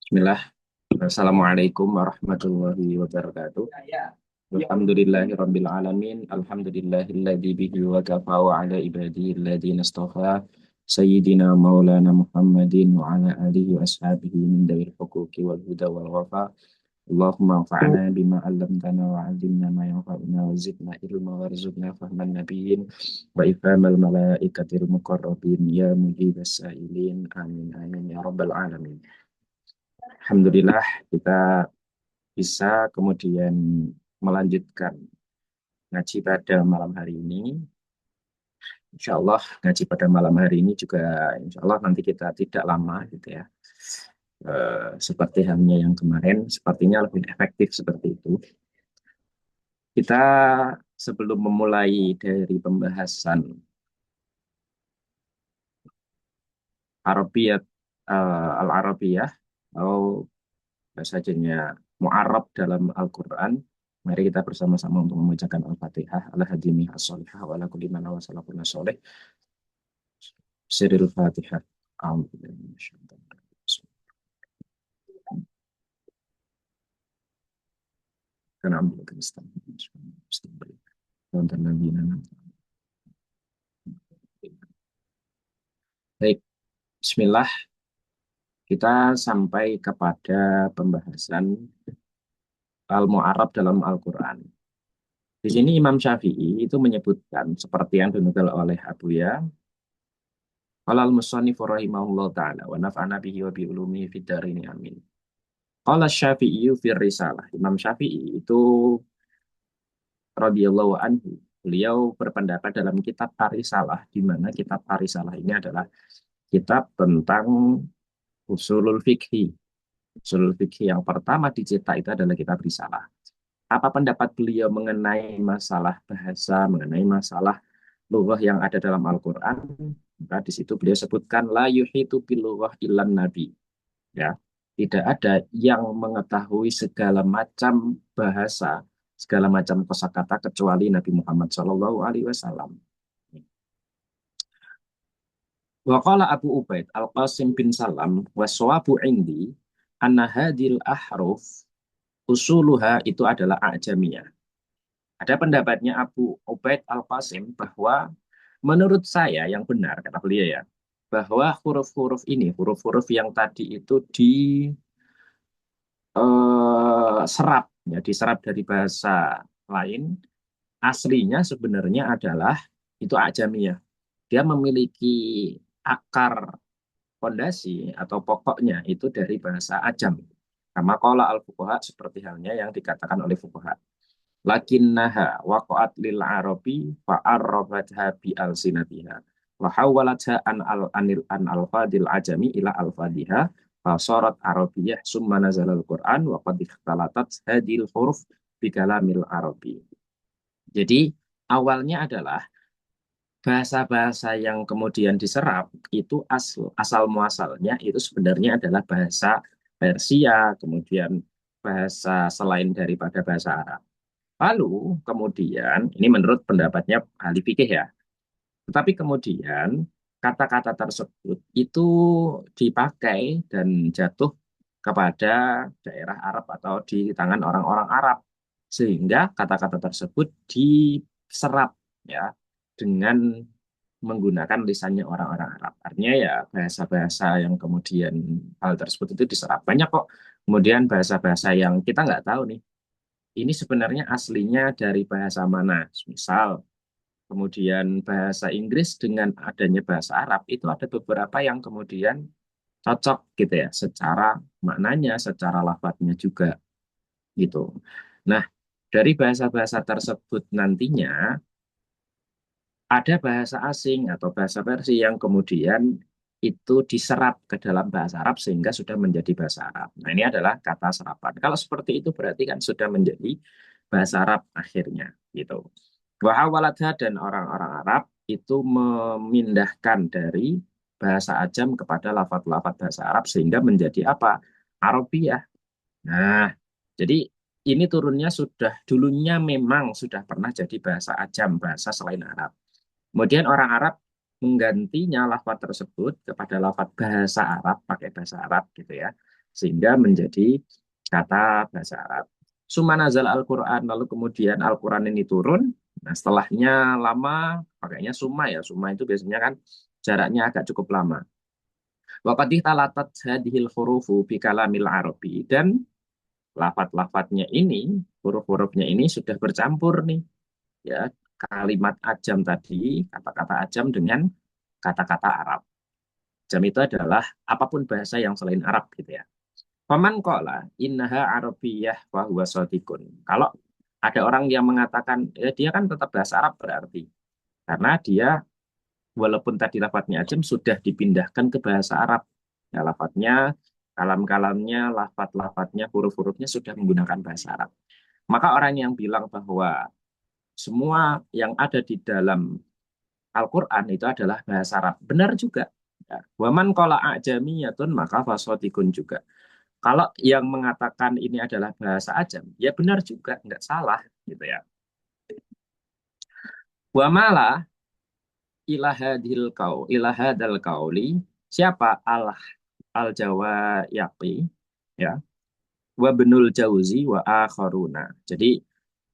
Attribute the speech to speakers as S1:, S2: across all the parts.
S1: Bismillah. Assalamualaikum warahmatullahi wabarakatuh. Alhamdulillahi rabbil alamin. Alhamdulillahilladzi bihi wa kafa wa ala ibadihi alladzi nastafa. Sayyidina Maulana Muhammadin wa ala alihi wa ashabihi min dawil huquqi wal huda wal wafa. Allahumma anfa'na bima 'allamtana wa 'allimna ma yanfa'una wa zidna ilma warzuqna fahman nabiyyin wa ifhamal malaikatil muqarrabin ya mujibas sa'ilin. Amin amin ya rabbal alamin. Alhamdulillah kita bisa kemudian melanjutkan ngaji pada malam hari ini. Insya Allah ngaji pada malam hari ini juga insya Allah nanti kita tidak lama gitu ya. Seperti halnya yang kemarin, sepertinya lebih efektif seperti itu. Kita sebelum memulai dari pembahasan Arabiyat al-Arabiyah atau bahasanya mu'arab dalam Al-Quran. Mari kita bersama-sama untuk membacakan Al-Fatihah ala hadimi as-solihah wa ala kulli man wa salakuna soleh. Siril Fatihah. Baik, Bismillah. Kita sampai kepada pembahasan Al-Mu'arab dalam Al-Quran. Di sini Imam Syafi'i itu menyebutkan seperti yang dinukil oleh Abu Ya. Qala al-musannif rahimahullah ta'ala wa naf'ana bihi wa bi ulumihi fid dharain amin. Qala Syafi'i fi risalah. Imam Syafi'i itu radhiyallahu anhu, beliau berpendapat dalam kitab Ar-Risalah, di mana kitab Ar-Risalah ini adalah kitab tentang usulul fikhi. Usulul fikhi yang pertama dicetak itu adalah kitab Risalah. Apa pendapat beliau mengenai masalah bahasa, mengenai masalah lughah yang ada dalam Al-Quran? Maka di situ beliau sebutkan la yuhitu bil lughah illan nabi. Ya, tidak ada yang mengetahui segala macam bahasa, segala macam kosakata kecuali Nabi Muhammad Shallallahu Alaihi Wasallam. Waqala Abu Ubaid Al-Qasim bin Salam waswabu indi anna hadil ahruf usuluha itu adalah ajamiyah. Ada pendapatnya Abu Ubaid Al-Qasim bahwa menurut saya yang benar, kata beliau ya, bahwa huruf-huruf ini, huruf-huruf yang tadi itu serap, ya, diserap dari bahasa lain, aslinya sebenarnya adalah itu ajamiyah. Dia memiliki akar fondasi atau pokoknya itu dari bahasa ajam. Kama qala al-fuqaha, seperti halnya yang dikatakan oleh fuqaha. Lakinnaha waqa'at lil arabi fa'arrabatha bi alsinatiha wa hawwalatha an al-fadil ajami ila al-fadiha fasarat arabiyyah summa nazala al-Qur'an wa qad ikhtalatat hadil huruf bi kalamil arabi. Jadi awalnya adalah bahasa-bahasa yang kemudian diserap itu asal muasalnya itu sebenarnya adalah bahasa Persia, kemudian bahasa selain daripada bahasa Arab. Lalu kemudian, ini menurut pendapatnya ahli fikih ya, tetapi kemudian kata-kata tersebut itu dipakai dan jatuh kepada daerah Arab atau di tangan orang-orang Arab. Sehingga kata-kata tersebut diserap ya dengan menggunakan lisannya orang-orang Arab. Artinya ya bahasa-bahasa yang kemudian hal tersebut itu diserap. Banyak kok kemudian bahasa-bahasa yang kita nggak tahu nih ini sebenarnya aslinya dari bahasa mana? Misal, kemudian bahasa Inggris dengan adanya bahasa Arab, itu ada beberapa yang kemudian cocok gitu ya, secara maknanya, secara lafadznya juga gitu. Nah, dari bahasa-bahasa tersebut nantinya ada bahasa asing atau bahasa Persia yang kemudian itu diserap ke dalam bahasa Arab sehingga sudah menjadi bahasa Arab. Nah, ini adalah kata serapan. Kalau seperti itu berarti kan sudah menjadi bahasa Arab akhirnya gitu. Wahawalatha dan orang-orang Arab itu memindahkan dari bahasa Ajam kepada lafaz-lafaz bahasa Arab sehingga menjadi apa? Arabiah. Nah, jadi ini turunnya sudah dulunya memang sudah pernah jadi bahasa Ajam, bahasa selain Arab. Kemudian orang Arab menggantinya lafaz tersebut kepada lafaz bahasa Arab, pakai bahasa Arab gitu ya. sehingga menjadi kata bahasa Arab. Summa nazal Al-Quran, lalu kemudian Al-Quran ini turun. Nah, setelahnya lama, pakainya summa ya. Summa itu biasanya kan jaraknya agak cukup lama. Waqad talatat hadhil hurufu bi kalamil Arabi, dan lafat-lafatnya ini, huruf-hurufnya ini sudah bercampur nih, ya, kalimat ajam tadi, kata-kata ajam dengan kata-kata Arab. Ajam itu adalah apapun bahasa yang selain Arab gitu ya. Faman qala innaha arabiyyah wa huwa shadiqun. Kalau ada orang yang mengatakan ya dia kan tetap bahasa Arab berarti, karena dia walaupun tadi lafadznya ajam sudah dipindahkan ke bahasa Arab. Ya, lafadznya, kalam-kalamnya, lafadz-lafadznya, huruf-hurufnya sudah menggunakan bahasa Arab. Maka orang yang bilang bahwa semua yang ada di dalam Al-Quran itu adalah bahasa Arab, benar juga. Ya. Waman qala ajamiyatun maka fasotikun juga. Kalau yang mengatakan ini adalah bahasa ajam, ya benar juga, nggak salah gitu ya. Wa malah ilahadal kauli, siapa al Jawa Yaqi, ya, wa benul Jauzi wa akharuna. Jadi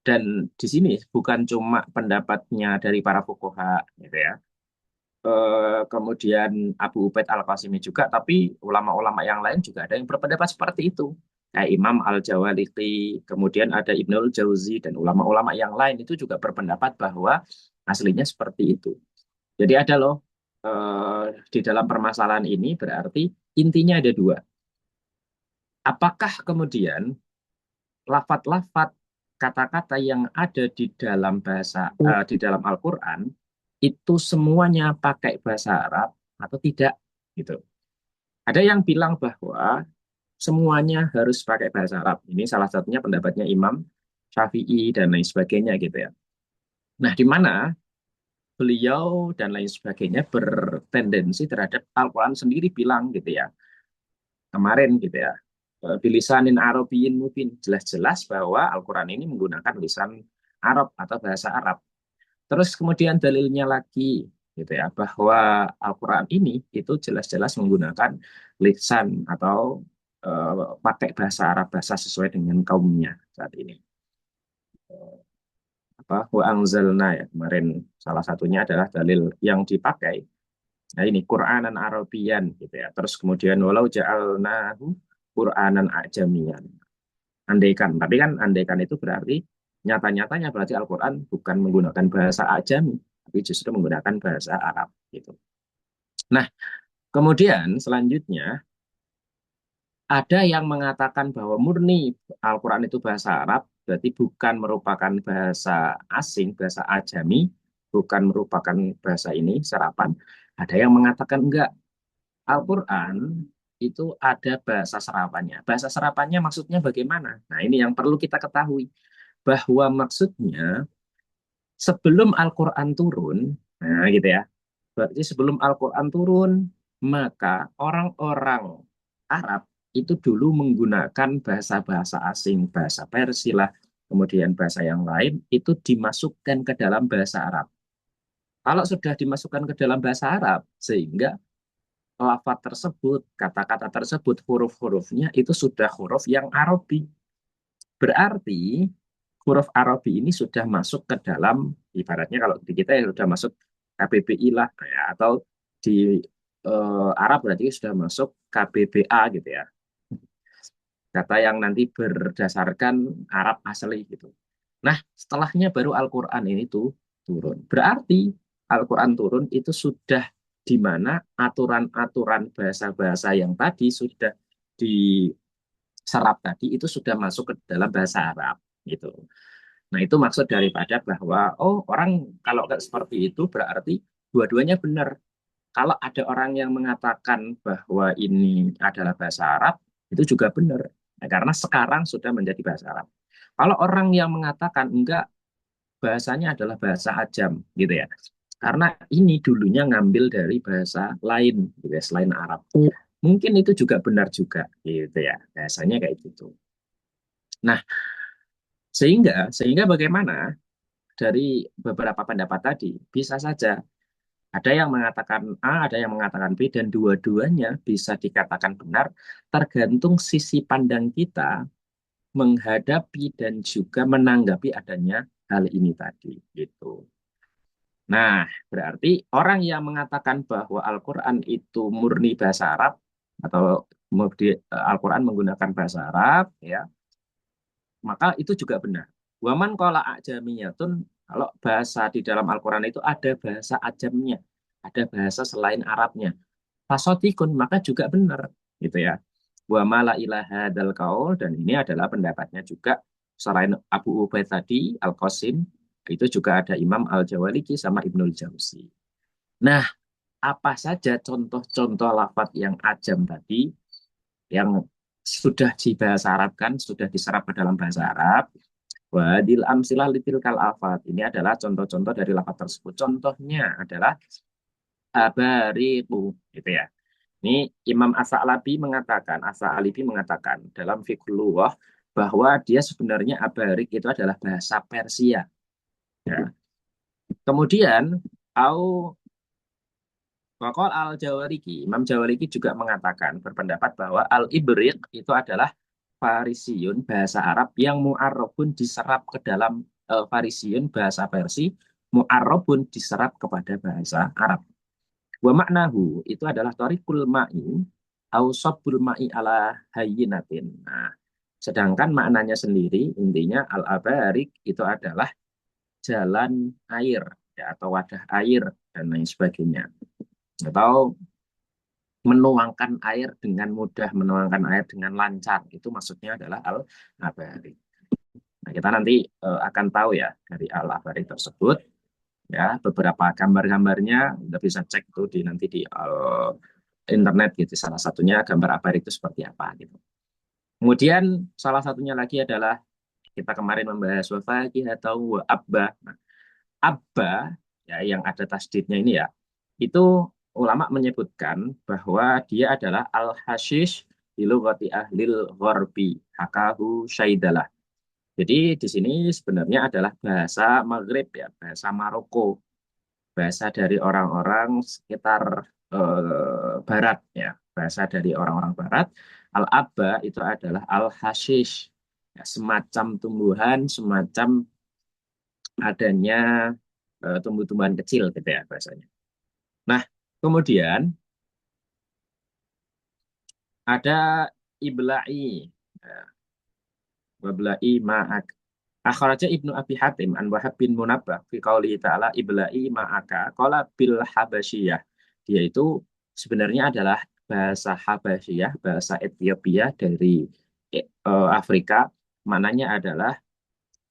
S1: dan di sini bukan cuma pendapatnya dari para fuqaha gitu ya. Kemudian Abu Ubaid Al-Qasimi juga, tapi ulama-ulama yang lain juga ada yang berpendapat seperti itu. Kayak Imam Al-Jawaliki, kemudian ada Ibnul Jauzi dan ulama-ulama yang lain itu juga berpendapat bahwa aslinya seperti itu. Jadi ada loh, di dalam permasalahan ini berarti intinya ada dua. Apakah kemudian lafat-lafat kata-kata yang ada di dalam di dalam Al-Quran itu semuanya pakai bahasa Arab atau tidak gitu. Ada yang bilang bahwa semuanya harus pakai bahasa Arab. Ini salah satunya pendapatnya Imam Syafi'i dan lain sebagainya gitu ya. Nah, di mana beliau dan lain sebagainya bertendensi terhadap Al-Quran sendiri bilang gitu ya. Kemarin gitu ya. Bilisanin Arabiyyin mubin, jelas-jelas bahwa Al-Quran ini menggunakan lisan Arab atau bahasa Arab. Terus kemudian dalilnya lagi gitu ya bahwa Al-Quran ini itu jelas-jelas menggunakan lisan atau pakai bahasa Arab, bahasa sesuai dengan kaumnya saat ini. Apa wa anzalna ya kemarin salah satunya adalah dalil yang dipakai. Nah ini Qur'anan Arabian gitu ya. Terus kemudian walau ja'alnahu Qur'anan ajamian. Andaikan, tapi kan andaikan itu berarti nyata-nyatanya berarti Al-Quran bukan menggunakan bahasa ajami, tapi justru menggunakan bahasa Arab gitu. Nah, kemudian selanjutnya ada yang mengatakan bahwa murni Al-Quran itu bahasa Arab, berarti bukan merupakan bahasa asing, bahasa ajami, bukan merupakan bahasa ini, serapan. Ada yang mengatakan enggak, Al-Quran itu ada bahasa serapannya. Bahasa serapannya maksudnya bagaimana? Nah, ini yang perlu kita ketahui. Bahwa maksudnya sebelum Al-Quran turun, nah gitu ya, berarti sebelum Al-Quran turun, maka orang-orang Arab itu dulu menggunakan bahasa-bahasa asing, bahasa Persia, kemudian bahasa yang lain, itu dimasukkan ke dalam bahasa Arab. Kalau sudah dimasukkan ke dalam bahasa Arab, sehingga lafaz tersebut, kata-kata tersebut, huruf-hurufnya itu sudah huruf yang Arabi. Berarti huruf Arabi ini sudah masuk ke dalam, ibaratnya kalau di kita ya sudah masuk KBBI lah, ya, atau di Arab berarti sudah masuk KBBA gitu ya. Kata yang nanti berdasarkan Arab asli gitu. Nah, setelahnya baru Al-Quran ini tuh turun. Berarti Al-Quran turun itu sudah di mana aturan-aturan bahasa-bahasa yang tadi sudah diserap tadi itu sudah masuk ke dalam bahasa Arab gitu. Nah, itu maksud daripada bahwa oh orang kalau nggak seperti itu berarti dua-duanya benar. Kalau ada orang yang mengatakan bahwa ini adalah bahasa Arab, itu juga benar. Nah, karena sekarang sudah menjadi bahasa Arab. Kalau orang yang mengatakan enggak, bahasanya adalah bahasa ajam, gitu ya. Karena ini dulunya ngambil dari bahasa lain, gitu ya, selain Arab. Mungkin itu juga benar juga, gitu ya. Bahasanya kayak gitu. Nah, sehingga bagaimana dari beberapa pendapat tadi bisa saja Ada yang mengatakan A, ada yang mengatakan B, dan dua-duanya bisa dikatakan benar tergantung sisi pandang kita menghadapi dan juga menanggapi adanya hal ini tadi. Gitu. Nah, berarti orang yang mengatakan bahwa Al-Quran itu murni bahasa Arab atau Al-Quran menggunakan bahasa Arab, ya, maka itu juga benar. Waman qala ajamiyatun, kalau bahasa di dalam Al-Quran itu ada bahasa ajamnya, ada bahasa selain Arabnya. Fasotikun, maka juga benar, gitu ya. Wa mala ilaha dal kaul, dan ini adalah pendapatnya juga selain Abu Ubaid tadi, Al-Qasim, itu juga ada Imam Al-Jawaliki sama Ibnul Jauzi. Nah, apa saja contoh-contoh lafaz yang ajam tadi yang sudah dibahasa Arabkan, sudah diserap ke dalam bahasa Arab. Wadil amsilah litil kal alfat. Ini adalah contoh-contoh dari lafaz tersebut. Contohnya adalah abariku, gitu ya. Ini Imam As-Sa'labi mengatakan dalam Fiqhul Lughah bahwa dia sebenarnya abarik itu adalah bahasa Persia. Ya. Kemudian, au Wakol al-Jawariki, Imam Jawariki juga mengatakan, berpendapat bahwa al-Ibrik itu adalah Farisiyun, bahasa Arab yang mu'arrabun diserap ke dalam Farisiyun, bahasa Persi, mu'arrabun diserap kepada bahasa Arab. Wa maknahu itu adalah torikul ma'i, au sabbul ma'i ala hayyinatin. Nah, sedangkan maknanya sendiri, intinya al-abarik itu adalah jalan air, ya, atau wadah air, dan lain sebagainya. Atau menuangkan air dengan mudah, menuangkan air dengan lancar. Itu maksudnya adalah al-abari. Nah, kita nanti akan tahu ya dari al-abari tersebut ya beberapa gambar-gambarnya kita bisa cek tuh di nanti di internet gitu. Salah satunya gambar abari itu seperti apa gitu. Kemudian salah satunya lagi adalah kita kemarin membahas wafakih atau abba. Nah, abba ya yang ada tasdidnya ini ya itu ulama menyebutkan bahwa dia adalah al-hashish di lughati ahlil gharbi hakahu syaidalah. Jadi di sini sebenarnya adalah bahasa Maghrib ya, bahasa Maroko, bahasa dari orang-orang sekitar barat ya, bahasa dari orang-orang barat. Al-abba itu adalah al-hashish, ya, semacam tumbuhan, semacam adanya tumbuh-tumbuhan kecil gitu ya bahasanya. Nah, kemudian ada ibla'i. Ya, wabla'i ma'ak. Akhraja Ibnu Abi Hatim an Wahab bin Munabbah fi qaulihi ta'ala ibla'i ma'aka qala bil Habasyiyah. Dia itu sebenarnya adalah bahasa Habasyiyah, bahasa Ethiopia dari Afrika. Maknanya adalah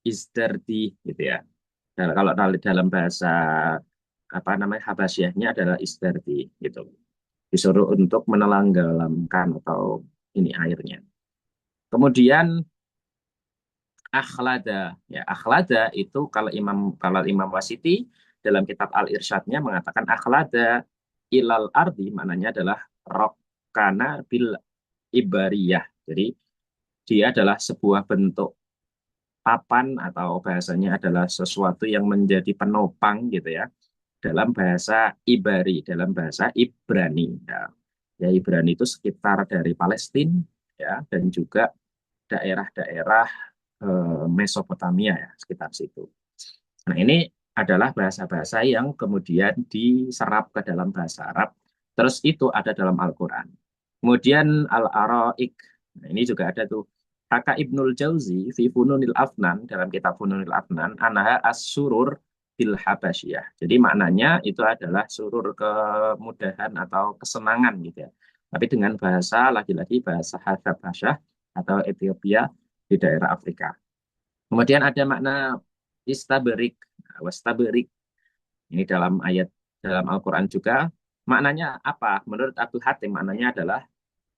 S1: izdardi gitu ya. Dan kalau dalam bahasa apa namanya Habasyiyahnya adalah izdardi gitu. Disuruh untuk menenggelamkan atau ini airnya. Kemudian akhlada, ya akhlada itu kalau Imam Wasiti dalam kitab Al-Irsyadnya mengatakan akhlada ilal ardi maknanya adalah rokkana bil ibariyah. Jadi dia adalah sebuah bentuk papan atau bahasanya adalah sesuatu yang menjadi penopang gitu ya dalam bahasa Ibari, dalam bahasa Ibrani. Ya, ya Ibrani itu sekitar dari Palestina ya dan juga daerah-daerah Mesopotamia ya sekitar situ. Nah ini adalah bahasa-bahasa yang kemudian diserap ke dalam bahasa Arab. Terus itu ada dalam Al-Quran. Kemudian Al-Araik. Nah, ini juga ada tuh. Kaka Ibnul Jauzi fi Fununil Afnan dalam kitab Fununil Afnan anaha as-surur bil habasyah. Jadi maknanya itu adalah surur kemudahan atau kesenangan gitu ya. Tapi dengan bahasa lagi-lagi bahasa Habasyah atau Ethiopia di daerah Afrika. Kemudian ada makna istaberik, wastaberik. Ini dalam ayat dalam Al-Quran juga. Maknanya apa? Menurut Abu Hatim maknanya adalah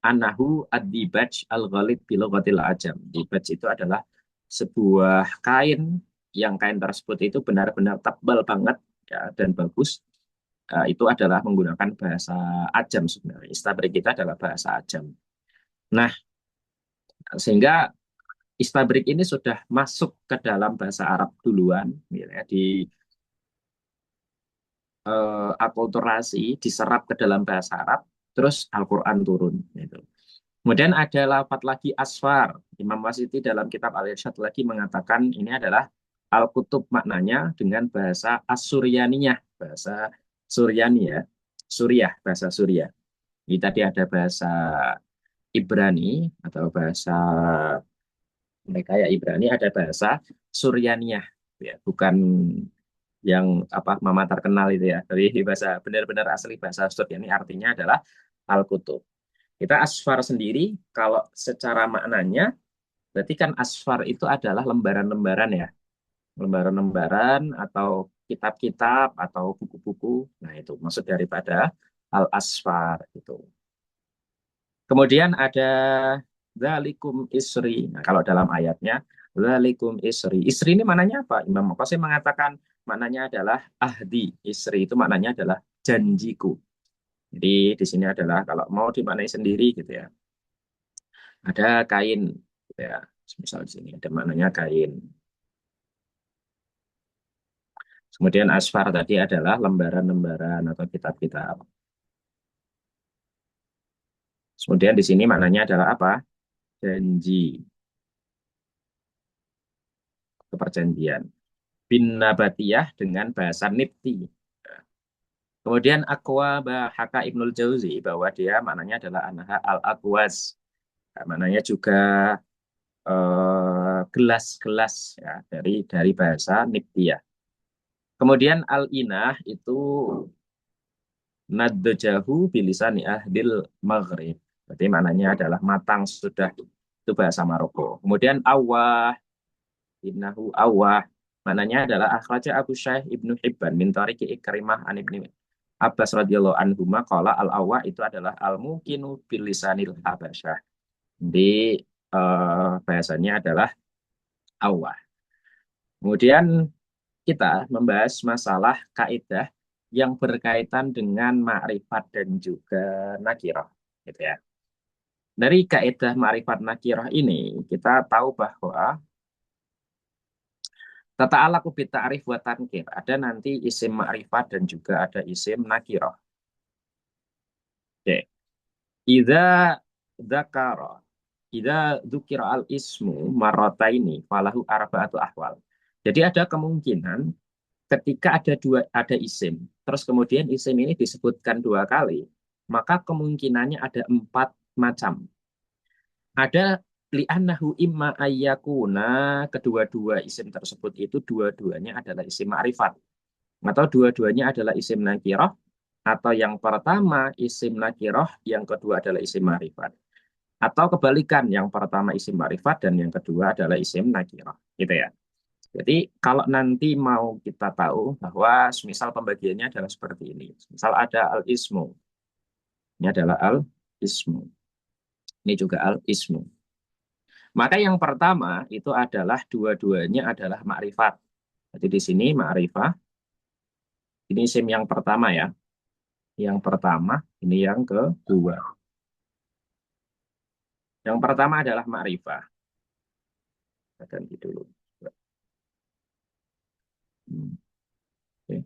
S1: anahu ad-dibaj al-ghalib bilughatil ajam. Dibaj itu adalah sebuah kain yang kain tersebut itu benar-benar tebal banget ya, dan bagus. Itu adalah menggunakan bahasa ajam sebenarnya. Istabrik kita adalah bahasa ajam. Nah, sehingga istabrik ini sudah masuk ke dalam bahasa Arab duluan, gitu ya, di akulturasi, diserap ke dalam bahasa Arab, terus Al-Quran turun. Gitu. Kemudian ada lafadz lagi asfar. Imam Wasiti dalam kitab Al-Irsyad lagi mengatakan ini adalah Al-Kutub maknanya dengan bahasa Asuryaniyah, bahasa Suryani ya, Suriah, bahasa Suriah. Ini tadi ada bahasa Ibrani atau bahasa mereka ya Ibrani, ada bahasa Suryaniyah, ya, bukan yang apa Mama terkenal itu ya. Tapi bahasa benar-benar asli bahasa Suryani artinya adalah Al-Kutub. Kita asfar sendiri, kalau secara maknanya, berarti kan asfar itu adalah lembaran-lembaran ya. Lembaran-lembaran atau kitab-kitab atau buku-buku. Nah itu maksud daripada al-asfar itu. Kemudian ada zalikum isri. Nah kalau dalam ayatnya, zalikum isri. Isri ini maknanya apa? Imam Qasim mengatakan maknanya adalah ahdi. Isri itu maknanya adalah janjiku. Jadi di sini adalah kalau mau dimaknai sendiri gitu ya. Ada kain gitu ya. Misal di sini ada maknanya kain. Kemudian asfar tadi adalah lembaran-lembaran atau kitab-kitab. Kemudian di sini maknanya adalah apa? Janji, keperjanjian. Bin nabatiyah dengan bahasa nipti. Kemudian Aqwa Bahaka Ibnul Jauzi bahwa dia maknanya adalah anha al-aqwas. Nah, maknanya juga gelas-gelas ya dari bahasa niptiyah. Kemudian al-inah itu nadjahu bilisani ahdil maghrib. Berarti maknanya adalah matang sudah, itu bahasa Maroko. Kemudian awah, innahu awah. Maknanya adalah akhraja Abu Syaikh Ibnu Hibban min tariqi Ikrimah an Ibni Abbas radhiyallahu anhu qala al awah itu adalah al mukinu bil lisanil habasyah. Jadi bahasanya adalah awah. Kemudian kita membahas masalah kaidah yang berkaitan dengan ma'rifat dan juga nakirah, gitu ya. Dari kaidah ma'rifat nakirah ini kita tahu bahwa tata ala kubit ta'rif wa tankir, ada nanti isim ma'rifat dan juga ada isim nakirah. Oke. Idza dzakara idza dzukira al ismu marrataini falahu arba'atu ahwal. Jadi ada kemungkinan ketika ada isim, terus kemudian isim ini disebutkan dua kali, maka kemungkinannya ada empat macam. Ada li'annahu imma ayyakuna, kedua-dua isim tersebut itu dua-duanya adalah isim ma'rifat. Atau dua-duanya adalah isim nakirah, atau yang pertama isim nakirah, yang kedua adalah isim ma'rifat. Atau kebalikan, yang pertama isim ma'rifat dan yang kedua adalah isim nakirah. Gitu ya. Jadi kalau nanti mau kita tahu bahwa misal pembagiannya adalah seperti ini. Misal ada al-ismu. Ini adalah al-ismu. Ini juga al-ismu. Maka yang pertama itu adalah dua-duanya adalah makrifat. Jadi di sini makrifah, ini isim yang pertama ya. Yang pertama, ini yang kedua. Yang pertama adalah makrifah. Kita ganti dulu. Oke.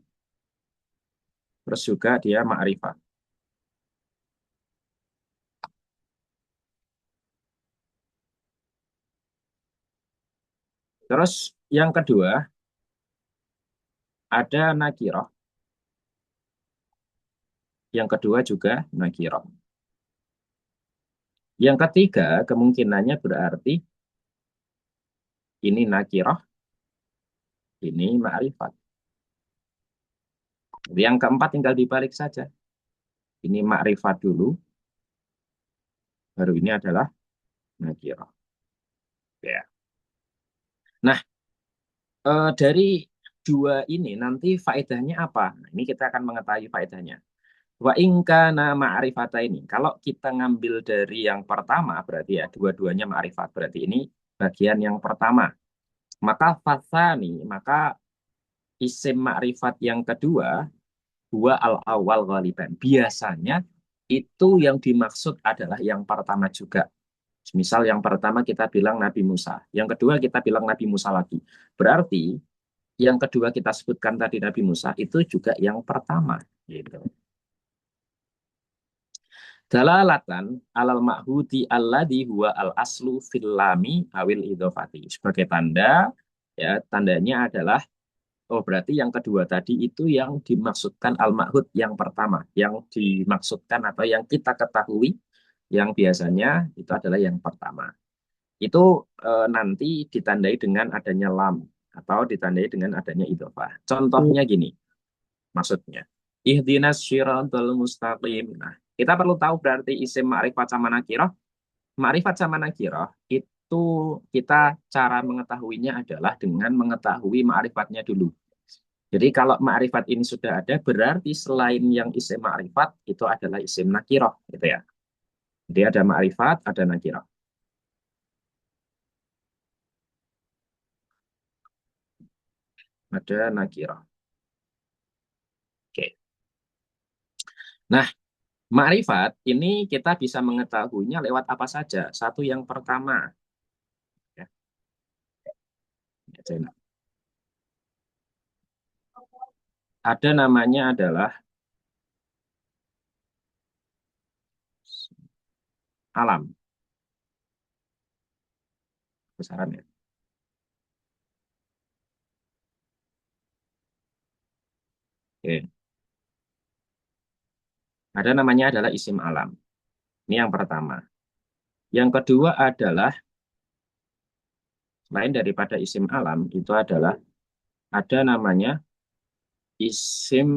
S1: Terus juga dia makrifah. Terus yang kedua ada nakirah. Yang kedua juga nakirah. Yang ketiga kemungkinannya berarti ini nakirah, ini ma'rifat. Yang keempat tinggal dibalik saja. Ini ma'rifat dulu, baru ini adalah nakirah. Ya. Nah, dari dua ini nanti faedahnya apa? Nah, ini kita akan mengetahui faedahnya. Wa ingkana ma'rifata ini. Kalau kita ngambil dari yang pertama, berarti ya dua-duanya ma'rifat. Berarti ini bagian yang pertama. Maka fasani, maka isim ma'rifat yang kedua, dua al-awal ghaliban. Biasanya itu yang dimaksud adalah yang pertama juga. Misal yang pertama kita bilang Nabi Musa, yang kedua kita bilang Nabi Musa lagi. Berarti yang kedua kita sebutkan tadi Nabi Musa itu juga yang pertama gitu. Dalalatan alal ma'hudi alladhi huwa al aslu fil lami awil idhofati. Sebagai tanda, ya tandanya adalah, oh berarti yang kedua tadi itu yang dimaksudkan al ma'hud yang pertama, yang dimaksudkan atau yang kita ketahui, yang biasanya itu adalah yang pertama. Itu nanti ditandai dengan adanya lam atau ditandai dengan adanya idhofah. Contohnya gini, maksudnya. Ihdinas syiratal mustaqim. Nah, kita perlu tahu berarti isim ma'rifat sama nakirah. Ma'rifat sama nakirah itu kita cara mengetahuinya adalah dengan mengetahui ma'rifatnya dulu. Jadi kalau ma'rifat ini sudah ada, berarti selain yang isim ma'rifat itu adalah isim nakirah, gitu ya. Jadi ada ma'rifat, ada nakirah. Ada nakirah. Oke. Nah, ma'rifat ini kita bisa mengetahuinya lewat apa saja. Satu yang pertama, ya, ada namanya adalah alam. Besaran ya. Oke. Ada namanya adalah isim alam. Ini yang pertama. Yang kedua adalah lain daripada isim alam itu adalah ada namanya isim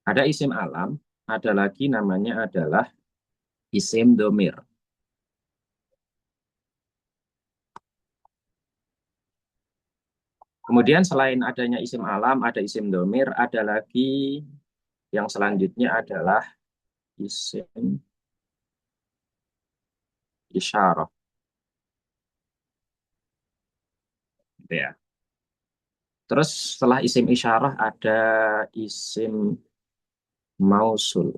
S1: ada isim alam, ada lagi namanya adalah isim domir. Kemudian selain adanya isim alam, ada isim domir, ada lagi yang selanjutnya adalah isim isyarah. Gitu ya. Terus setelah isim isyarah ada isim mausul.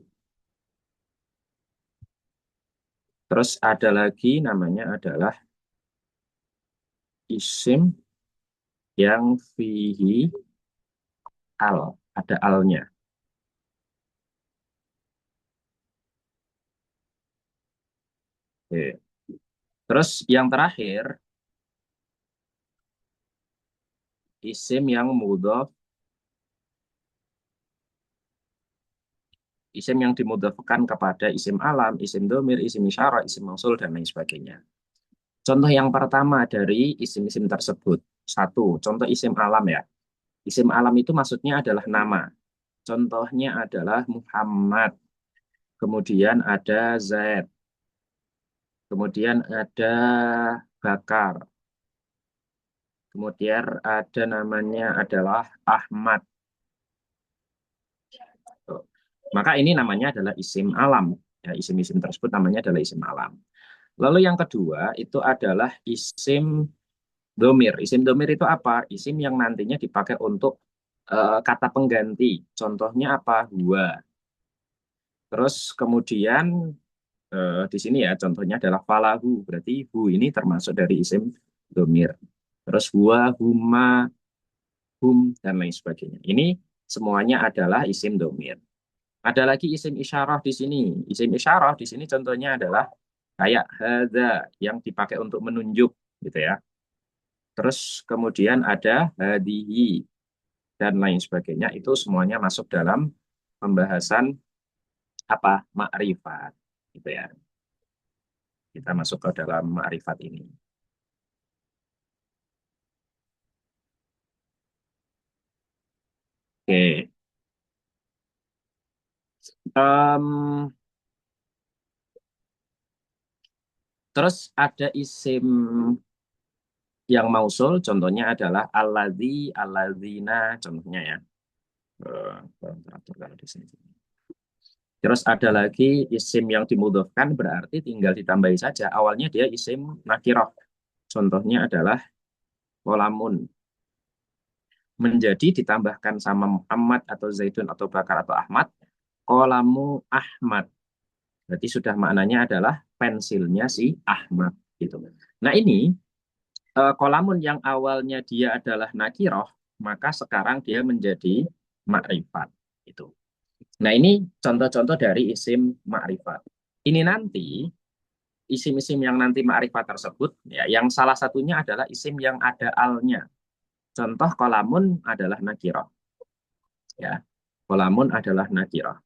S1: Terus ada lagi namanya adalah isim yang fihi al, ada alnya. Oke. Terus yang terakhir, isim yang mudhof, isim yang dimudhofkan kepada isim alam, isim domir, isim isyarah, isim mausul, dan lain sebagainya. Contoh yang pertama dari isim-isim tersebut. Satu, contoh isim alam ya. Isim alam itu maksudnya adalah nama. Contohnya adalah Muhammad, kemudian ada Zaid, kemudian ada Bakar, kemudian ada namanya adalah Ahmad. Maka ini namanya adalah isim alam. Ya, isim-isim tersebut namanya adalah isim alam. Lalu yang kedua itu adalah isim domir. Isim domir itu apa? Isim yang nantinya dipakai untuk kata pengganti. Contohnya apa? Huwa. Terus kemudian di sini ya contohnya adalah falahu. Berarti hu ini termasuk dari isim domir. Terus huwa, huma, hum, dan lain sebagainya. Ini semuanya adalah isim domir. Ada lagi isim isyarah di sini. Isim isyarah di sini contohnya adalah kayak hadza yang dipakai untuk menunjuk gitu ya. Terus kemudian ada hadihi dan lain sebagainya. Itu semuanya masuk dalam pembahasan apa? Ma'rifat gitu ya. Kita masuk ke dalam ma'rifat ini. Oke. Em, terus ada isim yang mausul, contohnya adalah alladzi, alladzina, contohnya ya. Kalau di sini. Terus ada lagi isim yang dimudhofkan berarti tinggal ditambahi saja. Awalnya dia isim nakirah. Contohnya adalah kolamun. menjadi ditambahkan sama Muhammad atau Zaidun atau Bakar atau Ahmad, kolamu Ahmad. Berarti sudah maknanya adalah pensilnya si Ahmad gitu. Nah ini kolamun yang awalnya dia adalah nakiroh, maka sekarang dia menjadi makrifat itu. Nah ini contoh-contoh dari isim makrifat. Ini nanti isim-isim yang nanti makrifat tersebut, ya, yang salah satunya adalah isim yang ada alnya. Contoh kolamun adalah nakiroh, ya. Kolamun adalah nakiroh.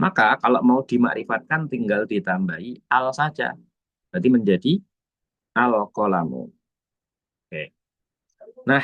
S1: Maka kalau mau dimakrifatkan tinggal ditambahi al saja. Berarti menjadi al kolamu. Oke. Nah,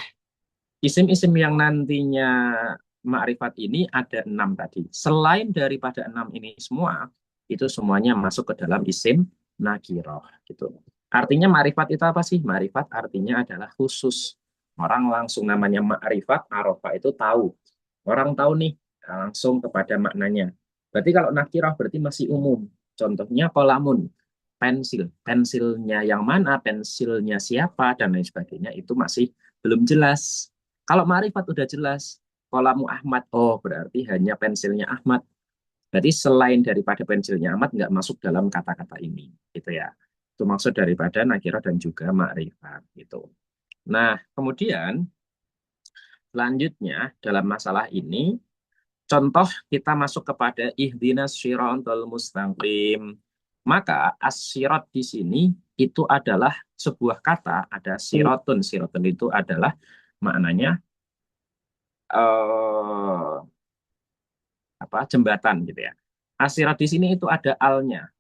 S1: isim-isim yang nantinya makrifat ini ada 6 tadi. Selain daripada 6 ini semua, itu semuanya masuk ke dalam isim nakiroh gitu. Artinya makrifat itu apa sih? Makrifat artinya adalah khusus. Orang langsung namanya makrifat, arafah itu tahu. Orang tahu nih langsung kepada maknanya. Berarti kalau nakiroh berarti masih umum. Contohnya kolamun, pensil. Pensilnya yang mana, pensilnya siapa, dan lain sebagainya itu masih belum jelas. Kalau ma'rifat udah jelas, kolamu Ahmad, oh berarti hanya pensilnya Ahmad. Berarti selain daripada pensilnya Ahmad nggak masuk dalam kata-kata ini, gitu ya. Itu maksud daripada nakirah dan juga ma'rifat, gitu. Nah, kemudian selanjutnya dalam masalah ini, contoh kita masuk kepada ihdinas syiratal mustaqim. Maka asyirat di sini itu adalah sebuah kata, ada sirotun. Sirotun itu adalah maknanya eh, apa jembatan gitu ya. Asirat di sini itu ada alnya.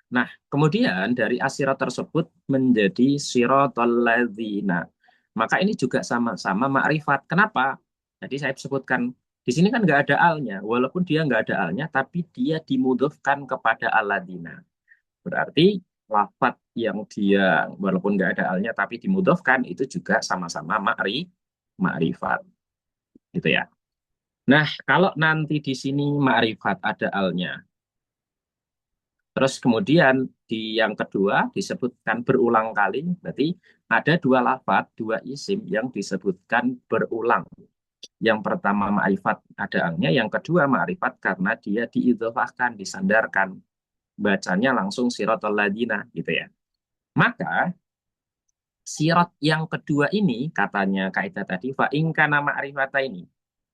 S1: Nah, kemudian dari asirat tersebut menjadi siratal ladzina. Maka ini juga sama-sama makrifat. Kenapa? Jadi saya sebutkan di sini kan nggak ada alnya. Walaupun dia nggak ada alnya, tapi dia dimudhofkan kepada alladzina. Berarti lafat yang dia walaupun nggak ada alnya tapi dimudhofkan itu juga sama-sama makrifat gitu ya. Nah, kalau nanti di sini ma'rifat ada alnya, terus kemudian di yang kedua disebutkan berulang kali, berarti ada dua lafat, dua isim yang disebutkan berulang. Yang pertama ma'rifat ada alnya, yang kedua ma'rifat karena dia diidhofahkan, disandarkan. Bacanya langsung siratal ladina gitu ya. Maka sirat yang kedua ini katanya kaidah tadi fa in kana ma'rifata ini.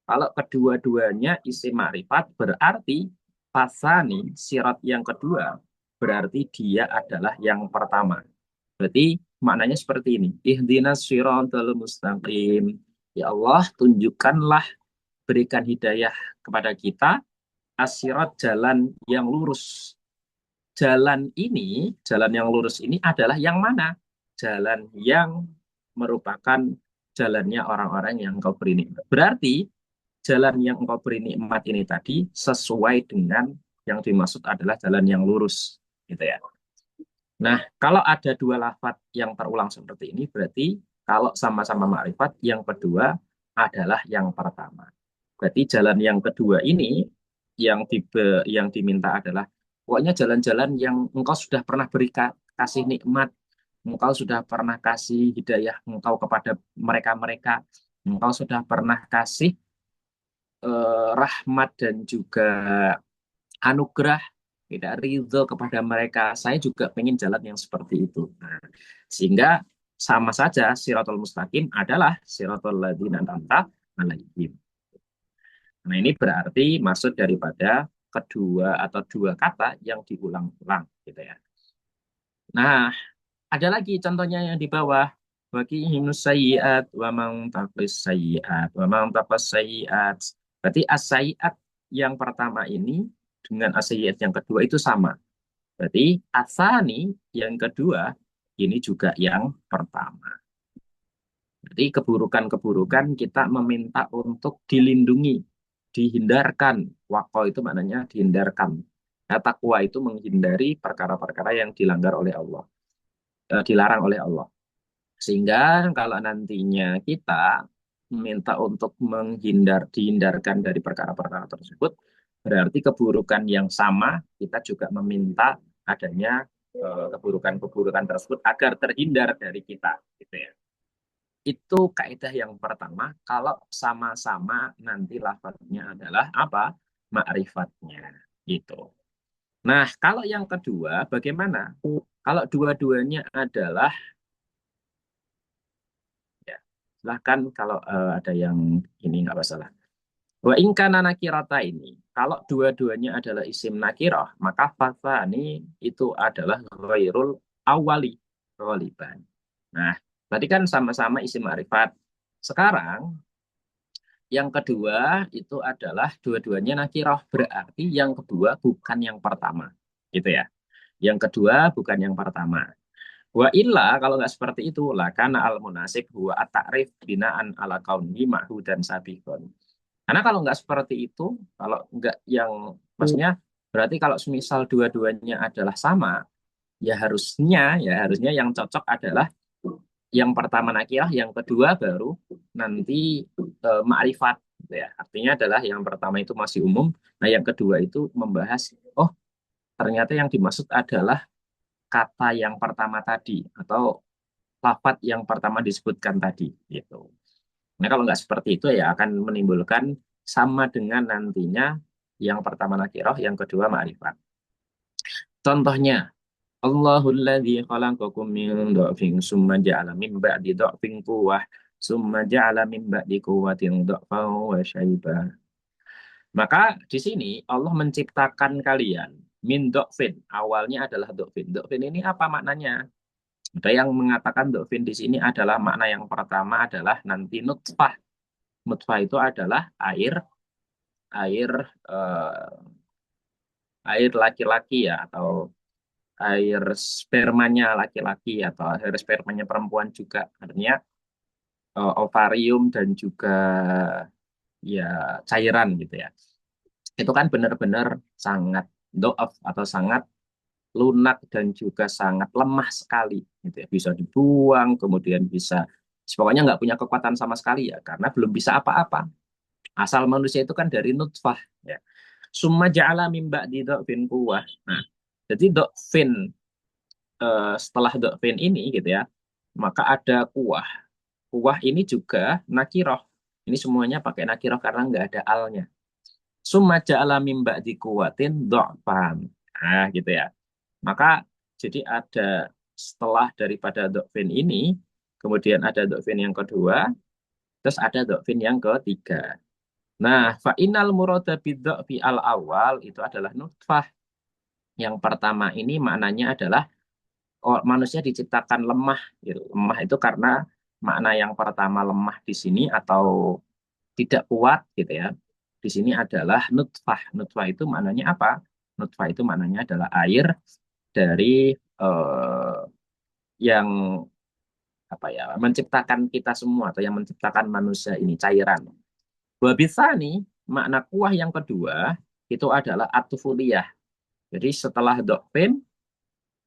S1: Kalau kedua-duanya isim ma'rifat berarti pasani sirat yang kedua berarti dia adalah yang pertama. Berarti maknanya seperti ini. Ihdinas siratal mustaqim. Ya Allah, tunjukkanlah, berikan hidayah kepada kita asirat jalan yang lurus. Jalan ini, jalan yang lurus ini adalah yang mana? Jalan yang merupakan jalannya orang-orang yang engkau beri nikmat. Berarti jalan yang engkau beri nikmat ini tadi sesuai dengan yang dimaksud adalah jalan yang lurus, gitu ya. Nah, kalau ada dua lafat yang terulang seperti ini, berarti kalau sama-sama makrifat, yang kedua adalah yang pertama. Berarti jalan yang kedua ini yang diminta adalah pokoknya jalan-jalan yang engkau sudah pernah beri kasih nikmat, engkau sudah pernah kasih hidayah engkau kepada mereka-mereka, engkau sudah pernah kasih rahmat dan juga anugerah, tidak ridho kepada mereka. Saya juga pengen jalan yang seperti itu. Nah, sehingga sama saja siratul mustaqim adalah siratul ladzina an'amta alaihim. Nah, ini berarti maksud daripada kedua atau dua kata yang diulang-ulang gitu ya. Nah, ada lagi contohnya yang di bawah. Bagi sayyiat wa man taqis sayyiat wa man taqas sayyiat. Berarti as-sayyiat yang pertama ini dengan as-sayyiat yang kedua itu sama. Berarti asani yang kedua ini juga yang pertama. Berarti keburukan-keburukan kita meminta untuk dilindungi, dihindarkan. Waqo itu maknanya dihindarkan. Nah, takwa itu menghindari perkara-perkara yang dilanggar oleh Allah, dilarang oleh Allah. Sehingga kalau nantinya kita minta untuk dihindarkan dari perkara-perkara tersebut, berarti keburukan yang sama kita juga meminta adanya keburukan-keburukan tersebut agar terhindar dari kita, gitu ya. itu kaidah yang pertama kalau sama-sama nanti lafadznya adalah apa? Ma'rifatnya. Gitu. Nah, kalau yang kedua bagaimana? Kalau dua-duanya adalah ya, silahkan kalau ada yang ini nggak masalah. Wa in kana nakirata ini, kalau dua-duanya adalah isim nakirah, maka fathani itu adalah ghairul awali ghaliban. Nah, tadi kan sama-sama isim ma'rifat. Sekarang yang kedua itu adalah dua-duanya nakirah, berarti yang kedua bukan yang pertama. Gitu ya. Yang kedua bukan yang pertama. Wa illa kalau nggak seperti itu lah karena al munasib huwa at-ta'rif binaan ala kauni ma'hu dan sabiqon. Karena kalau nggak seperti itu, kalau nggak yang maksudnya berarti kalau semisal dua-duanya adalah sama, ya harusnya yang cocok adalah yang pertama nakirah, yang kedua baru nanti ma'rifat gitu ya. Artinya adalah yang pertama itu masih umum, nah yang kedua itu membahas oh ternyata yang dimaksud adalah kata yang pertama tadi atau lafat yang pertama disebutkan tadi gitu. Nah, kalau nggak seperti itu ya akan menimbulkan sama dengan nantinya yang pertama nakirah, yang kedua ma'rifat. Contohnya, Allahul ladzi khalaqakum min dha'fin summa ja'ala min ba'di dha'fin quwwah summa ja'ala min ba'di quwwatin dha'fan wa syaiba. Maka di sini Allah menciptakan kalian min dha'fin. Awalnya adalah dha'fin. Dha'fin ini apa maknanya? Ada yang mengatakan dha'fin di sini adalah makna yang pertama adalah nanti nutfah. Nutfah itu adalah air air eh, air laki-laki ya atau air spermanya laki-laki atau air spermanya perempuan juga artinya ovarium dan juga ya cairan gitu ya itu kan benar-benar sangat doaf atau sangat lunak dan juga sangat lemah sekali gitu ya bisa dibuang kemudian bisa pokoknya nggak punya kekuatan sama sekali ya karena belum bisa apa-apa asal manusia itu kan dari nutfah ya summa ja'ala min ba'di dha'fin quwwah nah jadi dha'fin setelah dokfin ini gitu ya, maka ada kuah. Kuah ini juga nakiroh. Ini semuanya pakai nakiroh karena nggak ada alnya. Summa ja'ala mim ba'di kuwatin do'fan. Nah, gitu ya. Maka jadi ada setelah daripada dokfin ini, kemudian ada dokfin yang kedua, terus ada dokfin yang ketiga. Nah, fa'inal murada bidokfi al awal itu adalah nutfah. Yang pertama ini maknanya adalah manusia diciptakan lemah. Gitu. Lemah itu karena makna yang pertama lemah di sini atau tidak kuat gitu ya. Di sini adalah nutfah. Nutfah itu maknanya apa? Nutfah itu maknanya adalah air dari eh, yang apa ya menciptakan kita semua atau yang menciptakan manusia ini cairan. Wabisa nih makna kuah yang kedua itu adalah atufuliyah. Jadi setelah dokpin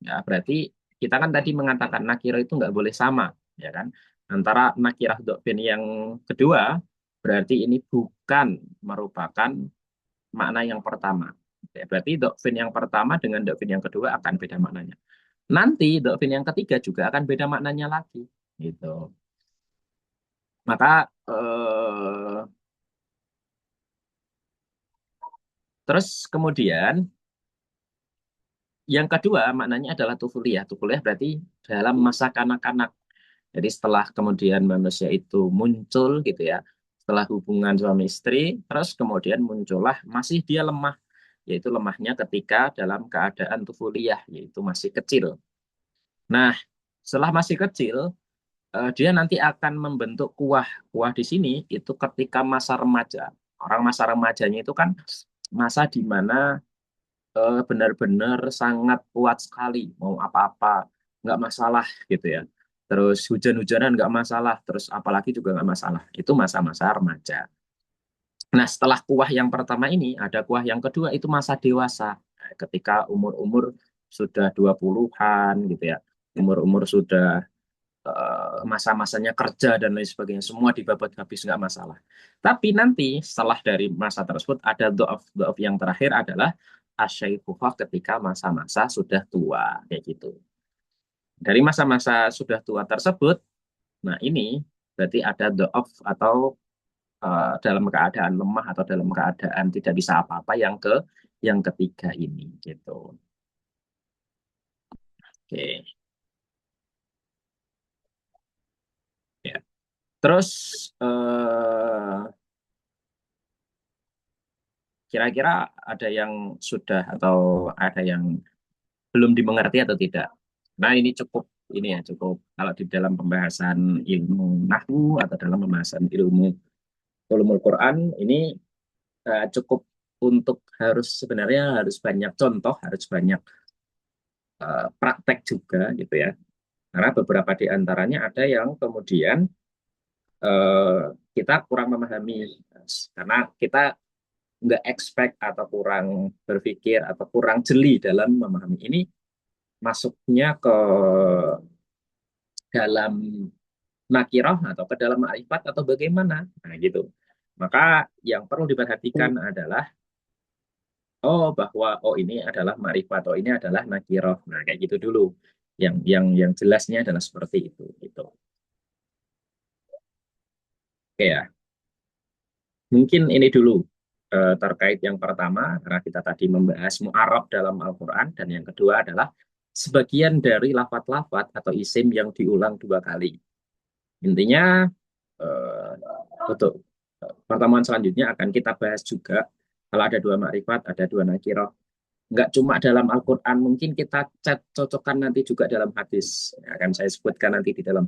S1: ya, berarti kita kan tadi mengatakan nakiro itu nggak boleh sama, ya kan? Antara nakirah dokfin yang kedua, berarti ini bukan merupakan makna yang pertama. Ya, berarti dokfin yang pertama dengan dokfin yang kedua akan beda maknanya. Nanti dokfin yang ketiga juga akan beda maknanya lagi, gitu. Maka terus kemudian yang kedua maknanya adalah tufuliyah. Tufuliyah berarti dalam masa kanak-kanak. Jadi setelah kemudian manusia itu muncul gitu ya, setelah hubungan suami istri, terus kemudian muncullah masih dia lemah, yaitu lemahnya ketika dalam keadaan tufuliyah, yaitu masih kecil. Nah, setelah masih kecil, dia nanti akan membentuk kuah. Kuah di sini itu ketika masa remaja. Orang masa remajanya itu kan masa di mana benar-benar sangat kuat sekali mau apa-apa nggak masalah gitu ya terus hujan-hujanan nggak masalah terus apalagi juga nggak masalah itu masa-masa remaja nah setelah kuah yang pertama ini ada kuah yang kedua itu masa dewasa. Nah, ketika umur-umur sudah 20-an gitu ya umur-umur sudah masa-masanya kerja dan lain sebagainya semua dibabat habis nggak masalah tapi nanti setelah dari masa tersebut ada do'af yang terakhir adalah asyaikhah ketika masa-masa sudah tua kayak gitu dari masa-masa sudah tua tersebut nah ini berarti ada dhaaf atau dalam keadaan lemah atau dalam keadaan tidak bisa apa-apa yang ketiga ini gitu. Oke. Ya. Terus kira-kira ada yang sudah atau ada yang belum dimengerti atau tidak? Nah, ini cukup ini ya cukup kalau di dalam pembahasan ilmu nahwu atau dalam pembahasan ilmu ulumul Quran ini cukup untuk harus sebenarnya harus banyak contoh, harus banyak praktek juga gitu ya. Karena beberapa di antaranya ada yang kemudian eh, kita kurang memahami karena kita nggak expect atau kurang berpikir atau kurang jeli dalam memahami ini masuknya ke dalam nakiroh atau ke dalam ma'rifat atau bagaimana. Nah, gitu. Maka yang perlu diperhatikan adalah bahwa ini adalah ma'rifat, ini adalah nakiroh. Nah, kayak gitu dulu. Yang jelasnya adalah seperti itu gitu. Oke ya. Mungkin ini dulu terkait yang pertama karena kita tadi membahas mu'arab dalam Al-Qur'an dan yang kedua adalah sebagian dari lafat-lafat atau isim yang diulang dua kali. Intinya eh, untuk pertemuan selanjutnya akan kita bahas juga kalau ada dua makrifat, ada dua nakirah. Nggak cuma dalam Al-Quran, mungkin kita cocokkan nanti juga dalam hadis. Akan saya sebutkan nanti di dalam